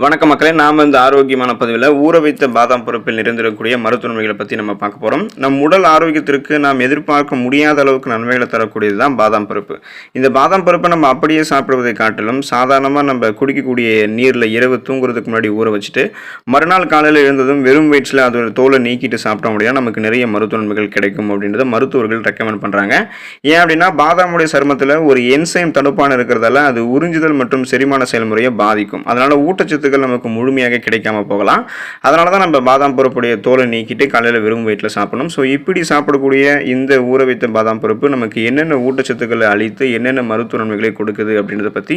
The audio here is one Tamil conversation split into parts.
வணக்கம் மக்களே, நாம் இந்த ஆரோக்கியமான பதிவில் ஊற வைத்த பாதாம் பருப்பில் நிறைந்திருக்கக்கூடிய மருத்துவ நன்மைகளை பற்றி நம்ம பார்க்க போகிறோம். நம் உடல் ஆரோக்கியத்திற்கு நாம் எதிர்பார்க்க முடியாத அளவுக்கு நன்மைகளை தரக்கூடியது தான் பாதாம் பருப்பு. இந்த பாதாம் பருப்பை நம்ம அப்படியே சாப்பிடுவதை காட்டிலும் சாதாரணமாக நம்ம குடிக்கக்கூடிய நீரில் இரவு தூங்குறதுக்கு முன்னாடி ஊற வச்சுட்டு மறுநாள் காலையில் எழுந்ததும் வெறும் வயிற்றில் அதோட தோலை நீக்கிட்டு சாப்பிட்டோம் அப்படின்னா நமக்கு நிறைய மருத்துவ நன்மைகள் கிடைக்கும் அப்படின்றத மருத்துவர்கள் ரெக்கமெண்ட் பண்ணுறாங்க. ஏன் அப்படின்னா பாதாமுடைய சருமத்தில் ஒரு என்சைம் தடுப்பான இருக்கிறதால அது உறிஞ்சுதல் மற்றும் செரிமான செயல்முறையை பாதிக்கும். அதனால் ஊட்டச்சத்து நமக்கு முழுமையாக கிடைக்காம போகலாம். அதனால தான் நம்ம பாதாம் பருப்புடைய தோலை நீக்கிட்டு காலையில் வெறும் வயிற்றில் சாப்பிடணும். ஸோ இப்படி சாப்பிடக்கூடிய இந்த ஊற வைத்த பாதாம் பருப்பு நமக்கு என்னென்ன ஊட்டச்சத்துக்களை அளித்து என்னென்ன மருத்துவ நன்மைகளை கொடுக்குது அப்படின்றத பற்றி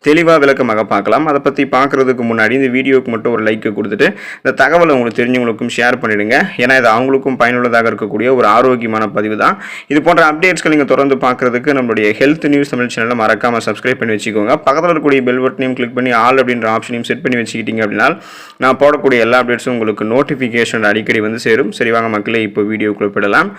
தெளிவாக விளக்கமாக பார்க்கலாம். அதை பற்றி பார்க்குறதுக்கு முன்னாடி இந்த வீடியோவுக்கு மட்டும் ஒரு லைக் கொடுத்துட்டு இந்த தகவலை உங்களுக்கு தெரிஞ்சவங்களுக்கும் ஷேர் பண்ணிடுங்க. ஏன்னா இது அவங்களுக்கும் பயனுள்ளதாக இருக்கக்கூடிய ஒரு ஆரோக்கியமான பதிவு தான். இது போன்ற அப்டேட்ஸ்கள் நீங்கள் தொடர்ந்து பார்க்குறதுக்கு நம்மளுடைய ஹெல்த் நியூஸ் தமிழ் சேனலை மறக்காமல் சப்ஸ்கிரைப் பண்ணி வச்சுக்கோங்க. பக்கத்தில் இருக்கக்கூடிய பெல் பட்டனையும் கிளிக் பண்ணி ஆல் அப்படின்ற ஆப்ஷனையும் செட் பண்ணி வச்சுக்கிட்டீங்க அப்படின்னா நான் போடக்கூடிய எல்லா அப்டேட்ஸும் உங்களுக்கு நோட்டிஃபிகேஷன் அடிக்கடி வந்து சேரும். சரி வாங்க மக்களே, இப்போ வீடியோ குறிப்பிடலாம்.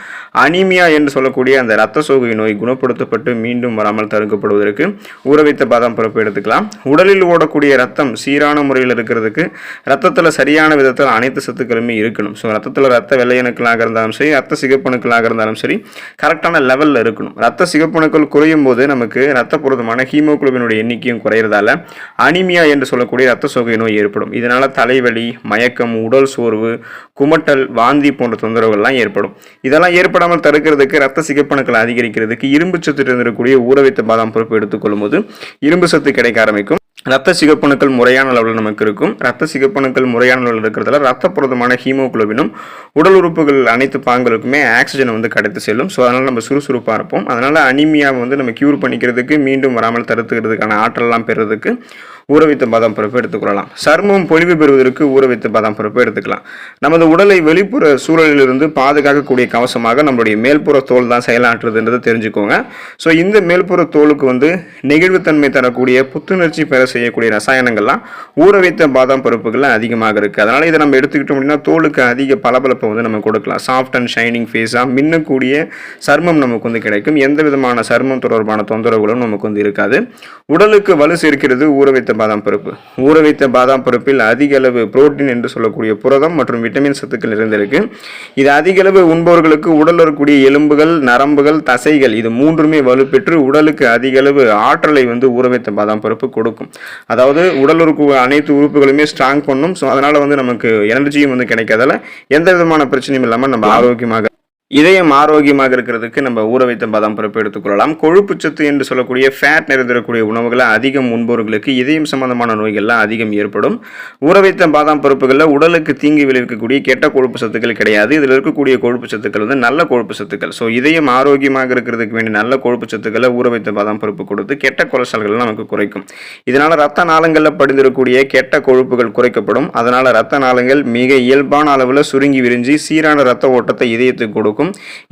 அனீமியா என்று சொல்லக்கூடிய அந்த இரத்த சோகை நோய் குணப்படுத்தப்பட்டு மீண்டும் வராமல் தடுக்கப்படுவதற்கு ஊற வைத்த பாதாம் பருப்பு எடுத்துக்கலாம். உடலில் ஓடக்கூடிய ரத்தம் சீரான முறையில் இருக்கிறதுக்கு ரத்தத்தில் சரியான விதத்தில் அனைத்து சத்துக்களுமே இருக்கணும். ஸோ ரத்தத்தில் ரத்த வெள்ளையணுக்களாக இருந்தாலும் சரி, ரத்த சிகப்பணுக்களாக இருந்தாலும் சரி, கரெக்டான லெவலில் இருக்கணும். ரத்த சிகப்பணுக்கள் குறையும் போது நமக்கு ரத்த புரதமான ஹீமோகுளோபினுடைய எண்ணிக்கையும் குறையிறதால அனீமியா என்று சொல்லக்கூடிய ரத்த சோகை நோய் ஏற்படும். இதனால தலைவலி, மயக்கம், உடல் சோர்வு, குமட்டல், வாந்தி போன்ற தொந்தரவுகள்லாம் ஏற்படும். இதெல்லாம் ஏற்படாமல் தடுக்கிறதுக்கு ரத்த சிகப்பணுக்களை அதிகரிக்கிறதுக்கு இரும்பு சத்து இருந்திருக்கக்கூடிய ஊற வைத்த பாதாம் பருப்பு எடுத்துக்கொள்ளும் போது இரும்பு சத்து கிடைக்க ஆரம்பிக்கும். ரத்த சிகப்பணுக்கள் முறையான அளவில் நமக்கு இருக்கும். ரத்த சிகப்பணுக்கள் முறையான அளவில் இருக்கிறதால ரத்த புரதமான ஹீமோகுளோபினும் உடல் உறுப்புகள் அனைத்து பாங்களுக்குமே ஆக்சிஜன் வந்து கடத்து செல்லும். ஸோ அதனால் நம்ம சுறுசுறுப்பாக இருப்போம். அதனால் அனீமியாவை வந்து நம்ம கியூர் பண்ணிக்கிறதுக்கு மீண்டும் வராமல் தடுத்துக்கிறதுக்கான ஆற்றலாம் பெறுறதுக்கு ஊற வைத்த பாதாம் பருப்பு எடுத்துக்கொள்ளலாம். சர்மம் பொலிவு பெறுவதற்கு ஊற வைத்த பாதாம் பருப்பு எடுத்துக்கலாம். நமது உடலை வெளிப்புற சூழலிலிருந்து பாதுகாக்கக்கூடிய கவசமாக நம்மளுடைய மேல்புற தோல் தான் செயலாற்றுதுன்றதை தெரிஞ்சுக்கோங்க. ஸோ இந்த மேல்புற தோலுக்கு வந்து நெகிழ்வுத்தன்மை தரக்கூடிய புத்துணர்ச்சி பெற செய்யக்கூடிய ரசாயனங்கள்லாம் ஊற வைத்த பாதாம் பருப்புகள்லாம் அதிகமாக இருக்குது. அதனால் இதை நம்ம எடுத்துக்கிட்டோம் அப்படின்னா தோலுக்கு அதிக பளபளப்பை வந்து நம்ம கொடுக்கலாம். சாஃப்ட் அண்ட் ஷைனிங் ஃபேஸாக மின்னக்கூடிய சர்மம் நமக்கு வந்து கிடைக்கும். எந்த விதமான சர்மம் தொடர்பான தொந்தரவுகளும் நமக்கு வந்து இருக்காது. உடலுக்கு வலு சேர்க்கிறது ஊற வைத்த பாதாம் பருப்பு. ஊற வைத்த பாதாம் பருப்பில் அதிக அளவு புரோட்டீன் என்று சொல்லக்கூடிய புரதம் மற்றும் விட்டமின் சத்துக்கள் நிறைந்திருக்கு. இது அதிக அளவு உண்பவர்களுக்கு உடலில் இருக்கக்கூடிய எலும்புகள், நரம்புகள், தசைகள் இது மூன்றுமே வலுப்பெற்று உடலுக்கு அதிக அளவு ஆற்றலை வந்து ஊற வைத்த பாதாம் பருப்பு கொடுக்கும். அதாவது உடல் அனைத்து உறுப்புகளுமே ஸ்ட்ராங் பண்ணும். ஸோ அதனால வந்து நமக்கு எனர்ஜியும் வந்து கிடைக்காதால எந்த விதமான பிரச்சனையும் இல்லாமல் நம்ம ஆரோக்கியமாக இதயம் ஆரோக்கியமாக இருக்கிறதுக்கு நம்ம ஊற வைத்த பாதாம் பருப்பு எடுத்துக்கொள்ளலாம். கொழுப்புச்சத்து என்று சொல்லக்கூடிய ஃபேட் நிறைந்திருக்கக்கூடிய உணவுகளை அதிகம் உண்பவர்களுக்கு இதயம் சம்பந்தமான நோய்கள்லாம் அதிகம் ஏற்படும். ஊற வைத்த பாதாம் பருப்புகளில் உடலுக்கு தீங்கு விளைவிக்கக்கூடிய கெட்ட கொழுப்பு சத்துக்கள் கிடையாது. இதில் இருக்கக்கூடிய கொழுப்பு சத்துக்கள் வந்து நல்ல கொழுப்பு சத்துக்கள். ஸோ இதயம் ஆரோக்கியமாக இருக்கிறதுக்கு வேண்டிய நல்ல கொழுப்பு சத்துக்களை ஊற வைத்த பாதாம் பருப்பு கொடுத்து கெட்ட கொலஸ்ட்ரால்கள் நமக்கு குறைக்கும். இதனால் ரத்த நாளங்களில் படிந்திருக்கக்கூடிய கெட்ட கொழுப்புகள் குறைக்கப்படும். அதனால் ரத்த நாளங்கள் மிக இயல்பான அளவில் சுருங்கி விரிஞ்சு சீரான ரத்த ஓட்டத்தை இதயத்துக்கு கொடுக்கும்.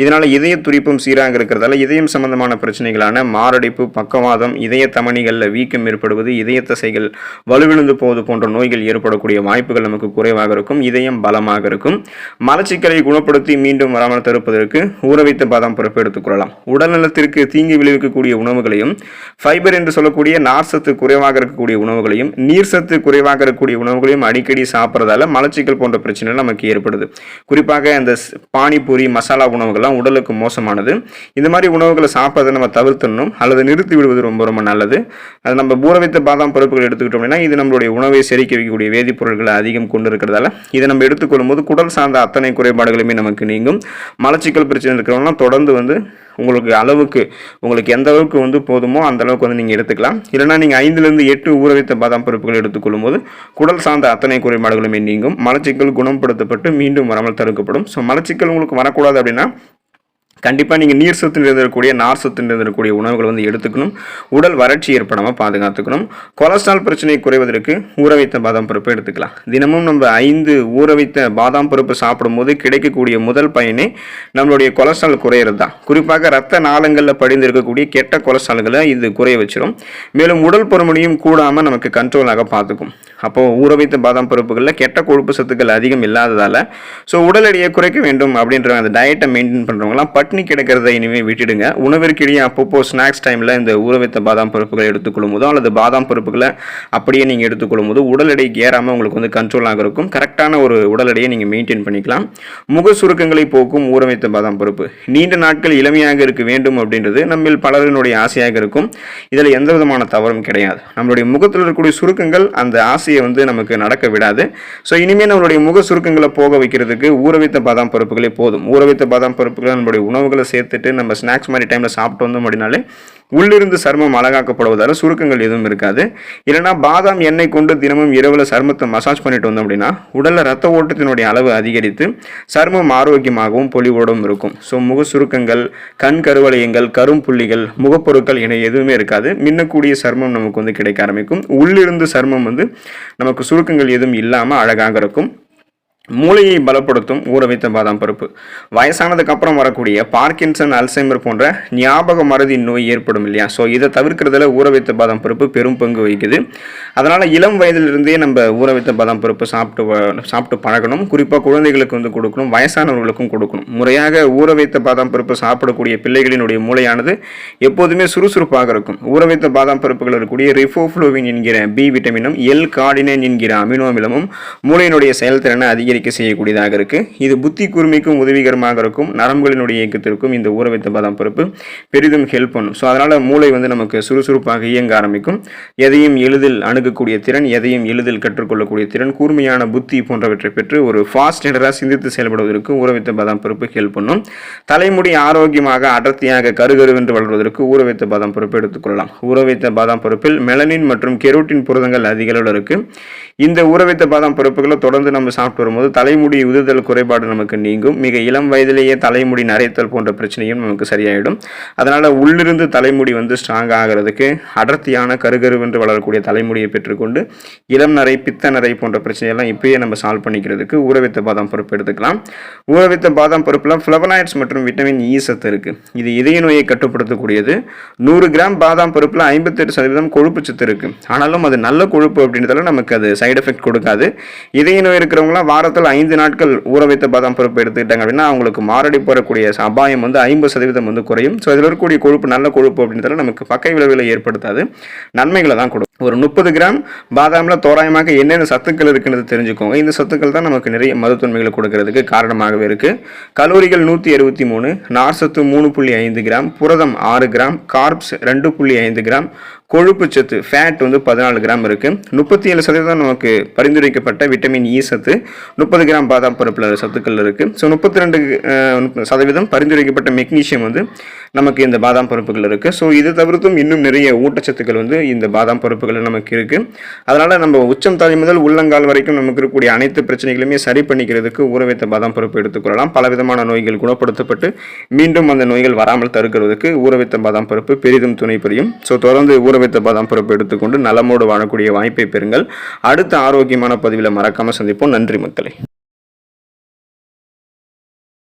இதனால இதய துடிப்பும் சீராக இருக்கிறதால இதயம் சம்பந்தமான பிரச்சனைகளான மாரடைப்பு, பக்கவாதம், இதய தமனிகளில் வீக்கம் ஏற்படுவது, இதய தசைகள் வலுவிழந்து போவது போன்ற நோய்கள் ஏற்படக்கூடிய வாய்ப்புகள் நமக்கு குறைவாக இருக்கும். இதயம் பலமாக இருக்கும். மலச்சிக்கலை குணப்படுத்தி மீண்டும் வராமல் தடுப்பதற்கு ஊற வைத்த பாதாம் பருப்பு எடுத்துக்கொள்ளலாம். உடல் நலத்திற்கு தீங்கு விளைவிக்கக்கூடிய உணவுகளையும், ஃபைபர் என்று சொல்லக்கூடிய நார்சத்து குறைவாக இருக்கக்கூடிய உணவுகளையும், நீர் சத்து குறைவாக இருக்கக்கூடிய உணவுகளையும் அடிக்கடி சாப்பிட்றதால மலச்சிக்கல் போன்ற பிரச்சனைகள் நமக்கு ஏற்படுது. குறிப்பாக அந்த பானிபூரி, மசாலா உணவுகள்லாம் உடலுக்கு மோசமானது. இந்த மாதிரி உணவுகளை சாப்பிட்றதை நம்ம தவிர்த்தணும் அல்லது நிறுத்தி விடுவது ரொம்ப ரொம்ப நல்லது. அது நம்ம ஊற வைத்த பாதாம் பருப்புகள் எடுத்துக்கிட்டோம் அப்படின்னா இது நம்மளுடைய உணவை செரிக்க வைக்கக்கூடிய வேதிப்பொருட்களை அதிகம் கொண்டு இருக்கிறதால இதை நம்ம எடுத்துக்கொள்ளும் போது குடல் சார்ந்த அத்தனை குறைபாடுகளுமே நமக்கு நீங்கும். மலச்சிக்கல் பிரச்சனை இருக்கிறவங்களாம் தொடர்ந்து வந்து உங்களுக்கு எந்த அளவுக்கு வந்து போதுமோ அந்த அளவுக்கு வந்து நீங்கள் எடுத்துக்கலாம். இல்லைனா நீங்கள் 5லிருந்து 8 ஊற வைத்த பாதாம் பருப்புகள் எடுத்துக்கொள்ளும் போது குடல் சார்ந்த அத்தனை குறைபாடுகளுமே நீங்கும். மலச்சிக்கல் குணப்படுத்தப்பட்டு மீண்டும் வராமல் தடுக்கப்படும். ஸோ மலச்சிக்கல் உங்களுக்கு வரக்கூடாது அப்படின்னா கண்டிப்பாக நீங்கள் நீர் சத்து நிறைந்திருக்கக்கூடிய, நார் சத்து நிறைந்திருக்கக்கூடிய உணவுகள் வந்து எடுத்துக்கணும். உடல் வறட்சி ஏற்படாமல் பாதுகாத்துக்கணும். கொலஸ்ட்ரால் பிரச்சனை குறைவதற்கு ஊற வைத்த பாதாம் பருப்பு எடுத்துக்கலாம். தினமும் நம்ம 5 ஊற வைத்த பாதாம் பருப்பு சாப்பிடும்போது கிடைக்கக்கூடிய முதல் பயனே நம்மளுடைய கொலஸ்ட்ரால் குறையிறது தான். குறிப்பாக ரத்த நாளங்களில் படிந்திருக்கக்கூடிய கெட்ட கொலஸ்ட்ரால்களை இது குறைய வச்சிடும். மேலும் உடல் பருமனையும் கூடாமல் நமக்கு கண்ட்ரோலாக பார்த்துக்கும். அப்போது ஊற வைத்த பாதாம் பருப்புகளில் கெட்ட கொழுப்பு சத்துக்கள் அதிகம் இல்லாததால் ஸோ உடல் எடையை குறைக்க வேண்டும் அப்படின்ற அந்த டயட்டை மெயின்டைன் பண்ணுறவங்களாம் பட்னி பட்னி கிடக்கிறத இனிமேல் விட்டுடுங்க. உணவிற்கிடையே அப்பப்போ ஸ்நாக்ஸ் டைமில் இந்த ஊற வைத்த பாதாம் பருப்புகளை எடுத்துக்கொள்ளும் போதோ அல்லது பாதாம் பருப்புகளை அப்படியே நீங்கள் எடுத்துக்கொள்ளும் போது உடல் எடை ஏறாமல் உங்களுக்கு வந்து கண்ட்ரோலாக இருக்கும். கரெக்டான ஒரு உடல் எடையை நீங்கள் மெயின்டைன் பண்ணிக்கலாம். முக சுருக்கங்களை போக்கும் ஊற வைத்த பாதாம் பருப்பு. நீண்ட நாட்கள் இளமையாக இருக்க வேண்டும் அப்படின்றது நம்ம பலரினுடைய ஆசையாக இருக்கும். இதில் எந்த விதமான தவறும் கிடையாது. நம்மளுடைய முகத்தில் இருக்கக்கூடிய சுருக்கங்கள் அந்த ஆசையை வந்து நமக்கு நடக்க விடாது. ஸோ இனிமேல் நம்மளுடைய முக சுருக்கங்களை போக வைக்கிறதுக்கு ஊற வைத்த பாதாம் பருப்புகளே போதும். ஊற வைத்த பாதாம் பருப்புகளை நம்மளுடைய உணவுகளை சேர்த்துட்டு நம்ம ஸ்நாக்ஸ் மாதிரி டைமில் சாப்பிட்டு வந்தோம் அப்படின்னாலே உள்ளிருந்து சருமம் அழகாக்கப்படுவதால் சுருக்கங்கள் எதுவும் இருக்காது. இல்லைனா பாதாம் எண்ணெய் கொண்டு தினமும் இரவில் சருமத்தை மசாஜ் பண்ணிட்டு வந்தோம் அப்படின்னா உடலில் ரத்த ஓட்டத்தினுடைய அளவு அதிகரித்து சருமம் ஆரோக்கியமாகவும் பொலிவோடும் இருக்கும். ஸோ முக சுருக்கங்கள், கண் கருவளையங்கள், கரும்புள்ளிகள், முகப்பொருட்கள் என எதுவுமே இருக்காது. மின்னக்கூடிய சருமம் நமக்கு வந்து கிடைக்க ஆரம்பிக்கும். உள்ளிருந்து சருமம் வந்து நமக்கு சுருக்கங்கள் எதுவும் இல்லாமல் அழகாக இருக்கும். மூளையை பலப்படுத்தும் ஊற வைத்த பாதாம் பருப்பு. வயசானதுக்கு அப்புறம் வரக்கூடிய பார்க்கின்சன், அல்சைமர் போன்ற ஞாபக மறதி நோய் ஏற்படும் இல்லையா? ஸோ இதை தவிர்க்கிறதுல ஊற வைத்த பாதாம் பருப்பு பெரும் பங்கு வகிக்குது. அதனால் இளம் வயதிலிருந்தே நம்ம ஊற வைத்த பாதாம் பருப்பு சாப்பிட்டு பழகணும். குறிப்பாக குழந்தைகளுக்கு வந்து கொடுக்கணும், வயசானவர்களுக்கும் கொடுக்கணும். முறையாக ஊற வைத்த பாதாம் பருப்பு சாப்பிடக்கூடிய பிள்ளைகளினுடைய மூளையானது எப்போதுமே சுறுசுறுப்பாக இருக்கும். ஊற வைத்த பாதாம் பருப்புகள் இருக்கக்கூடிய ரிஃபோஃப்ளோவின் என்கிற பி விட்டமினும் எல் கார்டினைன் என்கிற அமினோ அமிலமும் மூளையினுடைய செயல்திறனை அதிகரிக்க செய்யக்கூடியதாக இருக்கு. இது புத்தி கூர்மைக்கும் உதவிகரமாக இருக்கும். நரம்புகளினுடைய இயக்கத்திற்கும் இந்த ஊற வைத்த பாதாம் பருப்பு பெரிதும் ஹெல்ப் பண்ணும். ஸோ அதனால மூளை வந்து நமக்கு சுறுசுறுப்பாக இயங்க ஆரம்பிக்கும். எதையும் எளிதில் அணுகக்கூடிய திறன், எதையும் எளிதில் கற்றுக்கொள்ளக்கூடிய திறன், கூர்மையான புத்தி போன்றவற்றை பெற்று ஒரு ஃபாஸ்ட் லீடராக சிந்தித்து செயல்படுவதற்கு ஊற வைத்த பாதாம் பருப்பு ஹெல்ப் பண்ணும். தலைமுடி ஆரோக்கியமாக அடர்த்தியாக கருகருவென்று வளர்வதற்கு ஊற வைத்த பாதாம் பருப்பு எடுத்துக்கொள்ளலாம். ஊற வைத்த பாதாம் பருப்பில் மெலனின் மற்றும் கெரோட்டின் புரதங்கள் அதிக அளவில் இருக்கு. இந்த ஊற வைத்த பாதாம் பருப்புகளை தொடர்ந்து நம்ம சாப்பிட்டு வரும்போது தலைமுடி உதிர்தல் குறைபாடு நமக்கு நீங்கும். மிக இளம் வயதிலேயே தலைமுடி நரைத்தல் போன்ற பிரச்சனையும் நமக்கு சரியாயிடும். அதனால உள்ளிருந்து தலைமுடி வந்து ஸ்ட்ராங் ஆகிறதுக்கு அடர்த்தியான கருகருவென்று வளரக்கூடிய தலைமுடியை பெற்றுக்கொண்டு இளம் நரை, பித்த நரை போன்ற பிரச்சனையெல்லாம் இப்பயே நம்ம சால்வ் பண்ணிக்கிறதுக்கு ஊற வைத்த பாதாம் பருப்பு எடுத்துக்கலாம். ஊற வைத்த பாதாம் பருப்புல ஃப்ளவனாய்ட்ஸ் மற்றும் விட்டமின் இ சத்து இருக்கு. இது இதய நோயை கட்டுப்படுத்தக்கூடியது. 100 கிராம் பாதாம் பருப்புல 58% கொழுப்பு சத்து இருக்கு. ஆனாலும் அது நல்ல கொழுப்பு அப்படின்றதால நமக்கு அது சைடு எஃபெக்ட் கொடுக்காது. இதய நோய் இருக்கிறவங்களாம் வாரத்தில் 5 நாட்கள் ஊற வைத்த பாதாம் பருப்பு எடுத்துக்கிட்டாங்க அப்படின்னா அவங்களுக்கு மாரடைப்பு வரக்கூடிய அபாயம் வந்து 50% வந்து குறையும். ஸோ இதில் இருக்கக்கூடிய கொழுப்பு நல்ல கொழுப்பு அப்படின்றதால நமக்கு பக்க விளைவுகளை ஏற்படுத்தாது, நன்மைகளை தான் கொடுக்கும். ஒரு 30 கிராம் பாதாமில் தோராயமாக என்னென்ன சத்துக்கள் இருக்குன்னு தெரிஞ்சுக்கோங்க. இந்த சத்துக்கள் தான் நமக்கு நிறைய மருத்துவன்மைகளை கொடுக்கறதுக்கு காரணமாகவே இருக்கு. கலோரிகள் 163, நார்சத்து 3.5 கிராம், புரதம் 6 கிராம், கார்ப்ஸ் 2.5 கிராம், கொழுப்பு சத்து ஃபேட் வந்து 14 கிராம் இருக்கு. 37% நமக்கு பரிந்துரைக்கப்பட்ட விட்டமின் இ சத்து 30 கிராம் பாதாம் பருப்புல சத்துக்கள் இருக்கு. ஸோ 32% பரிந்துரைக்கப்பட்ட மெக்னீசியம் வந்து நமக்கு இந்த பாதாம் பருப்புகள் இருக்கு. ஸோ இது தவிர்த்தும் இன்னும் நிறைய ஊட்டச்சத்துக்கள் வந்து இந்த பாதாம் பருப்புகள் நமக்கு இருக்கு. அதனால நம்ம உச்சம் தலை முதல் உள்ளங்கால் வரைக்கும் நமக்கு இருக்கக்கூடிய அனைத்து பிரச்சனைகளுமே சரி பண்ணிக்கிறதுக்கு ஊற வைத்த பாதாம் பருப்பு எடுத்துக்கொள்ளலாம். பலவிதமான நோய்கள் குணப்படுத்தப்பட்டு மீண்டும் அந்த நோய்கள் வராமல் தடுக்கிறதுக்கு ஊற வைத்த பாதாம் பருப்பு பெரிதும் துணை புரியும். ஸோ தொடர்ந்து ஊற வைத்த பாதாம் பருப்பு எடுத்துக்கொண்டு நலமோடு வாழக்கூடிய வாய்ப்பை பெறுங்கள். அடுத்த ஆரோக்கியமான பதிவில் மறக்காம சந்திப்போம். நன்றி மக்களே.